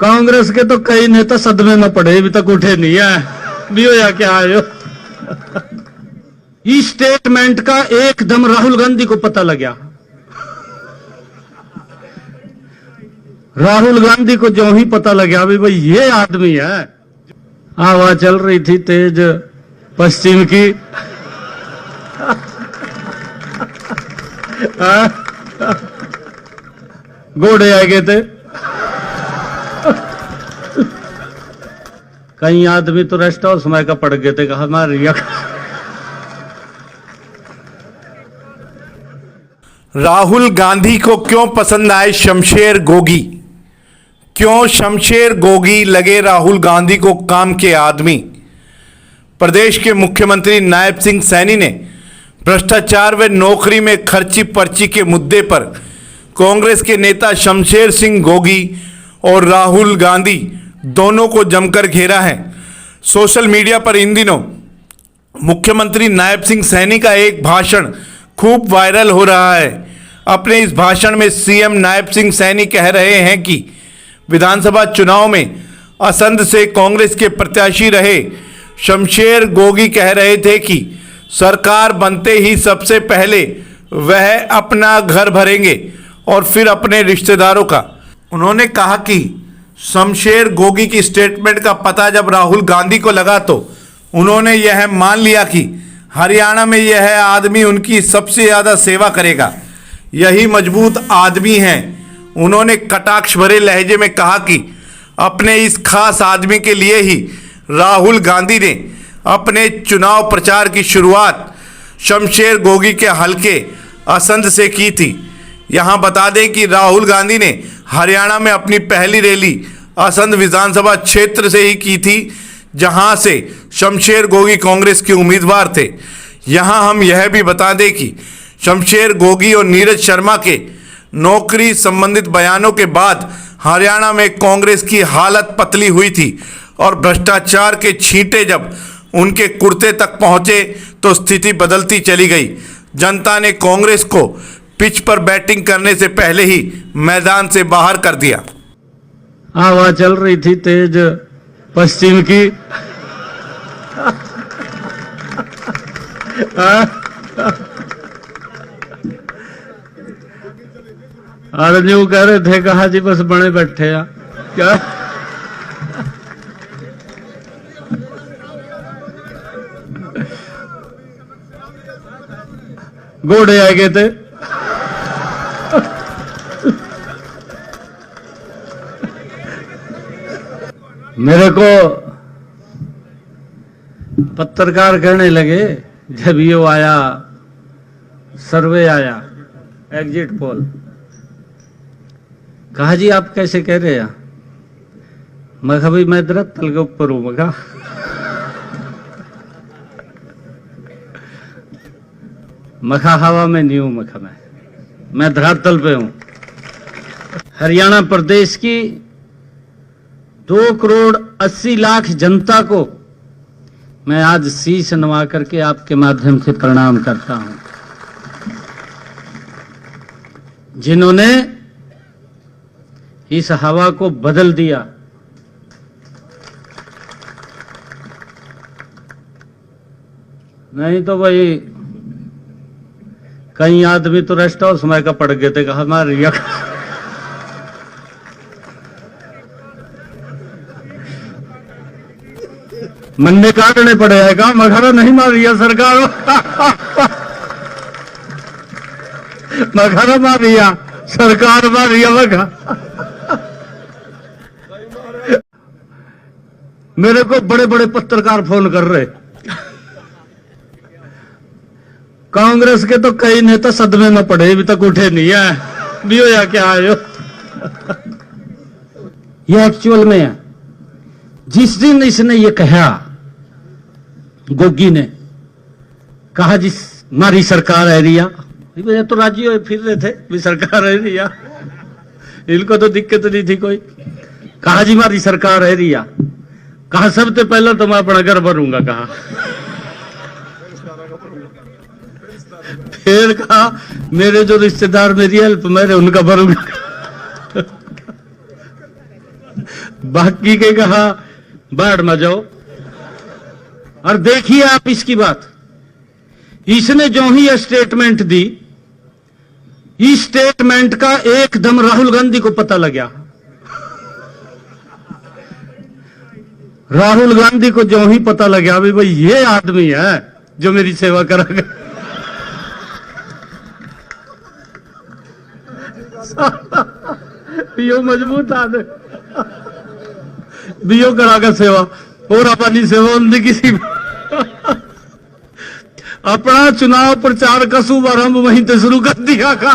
कांग्रेस के तो कई नेता सदमे में पड़े, अभी तक उठे नहीं है। भी हो या क्या आयो। इस स्टेटमेंट का एकदम राहुल गांधी को पता लग गया। राहुल गांधी को जो ही पता लग गया भाई ये आदमी है। आवाज चल रही थी तेज पश्चिम की। घोड़े आ गए थे। कई आदमी तो रेस्ट हाउस में का पड़ गए थे, कहा हमारे राहुल गांधी को क्यों पसंद आए शमशेर गोगी? क्यों शमशेर गोगी लगे राहुल गांधी को काम के आदमी? प्रदेश के मुख्यमंत्री नायब सिंह सैनी ने भ्रष्टाचार व नौकरी में खर्ची पर्ची के मुद्दे पर कांग्रेस के नेता शमशेर सिंह गोगी और राहुल गांधी दोनों को जमकर घेरा है। सोशल मीडिया पर इन दिनों मुख्यमंत्री नायब सिंह सैनी का एक भाषण खूब वायरल हो रहा है। अपने इस भाषण में सीएम नायब सिंह सैनी कह रहे हैं कि विधानसभा चुनाव में असंध से कांग्रेस के प्रत्याशी रहे शमशेर गोगी कह रहे थे कि सरकार बनते ही सबसे पहले वह अपना घर भरेंगे और फिर अपने रिश्तेदारों का। उन्होंने कहा कि शमशेर गोगी की स्टेटमेंट का पता जब राहुल गांधी को लगा तो उन्होंने यह मान लिया कि हरियाणा में यह आदमी उनकी सबसे ज़्यादा सेवा करेगा, यही मजबूत आदमी हैं। उन्होंने कटाक्ष भरे लहजे में कहा कि अपने इस खास आदमी के लिए ही राहुल गांधी ने अपने चुनाव प्रचार की शुरुआत शमशेर गोगी के हलके असंध से की थी। यहाँ बता दें कि राहुल गांधी ने हरियाणा में अपनी पहली रैली असंध विधानसभा क्षेत्र से ही की थी, जहां से शमशेर गोगी कांग्रेस के उम्मीदवार थे। यहां हम यह भी बता दें कि शमशेर गोगी और नीरज शर्मा के नौकरी संबंधित बयानों के बाद हरियाणा में कांग्रेस की हालत पतली हुई थी और भ्रष्टाचार के छींटे जब उनके कुर्ते तक पहुंचे तो स्थिति बदलती चली गई। जनता ने कांग्रेस को पिच पर बैटिंग करने से पहले ही मैदान से बाहर कर दिया। आवाज चल रही थी तेज पश्चिम की। और यूं कह रहे थे, कहा जी बस बने बैठे आ क्या। घोड़े आ गए थे। मेरे को पत्रकार कहने लगे जब ये आया सर्वे आया एग्जिट पोल, कहा जी आप कैसे कह रहे हैं? मैं कहा भाई मैं धरातल के ऊपर हूं। मैं कहा हवा में नहीं हूं, मैं धरातल पे हूं। हरियाणा प्रदेश की 2,80,00,000 जनता को मैं आज शीश नवा करके आपके माध्यम से प्रणाम करता हूं, जिन्होंने इस हवा को बदल दिया। नहीं तो भाई कई आदमी तो रेस्ट हाउस में का पड़ गए थे, कहा हमारे मन में काटने पड़े है का मखाना नहीं मार रिया सरकार। मखाना मार रिया सरकार, मार रिया मखा। मेरे को बड़े बड़े पत्रकार फोन कर रहे, कांग्रेस के तो कई नेता सदमे में पड़े, अभी तक उठे नहीं है। भी हो या क्या आयो। ये एक्चुअल में है। जिस दिन इसने ये कहा, गोगी ने कहा जिस हमारी सरकार है रिया, ये तो राजी हो फिर रहे थे भी सरकार है रिया, इनको तो दिक्कत नहीं थी कोई। कहा जी हमारी सरकार है रिया, कहा सबसे पहले तो मैं अपना घर भरूंगा, कहा फिर कहा मेरे जो रिश्तेदार मेरी हेल्प मेरे उनका भरूंगा। बाकी के कहा बाढ़ में जाओ। और देखिए आप इसकी बात, इसने जो ही स्टेटमेंट दी, इस स्टेटमेंट का एकदम राहुल गांधी को पता लग गया। राहुल गांधी को जो ही पता लग गया भाई ये आदमी है जो मेरी सेवा करेगा। यो मजबूत आदमी बियो करागा सेवा और अपनी सेवा उनकी किसी अपना चुनाव प्रचार का शुभारंभ वहीं से शुरू कर दिया का।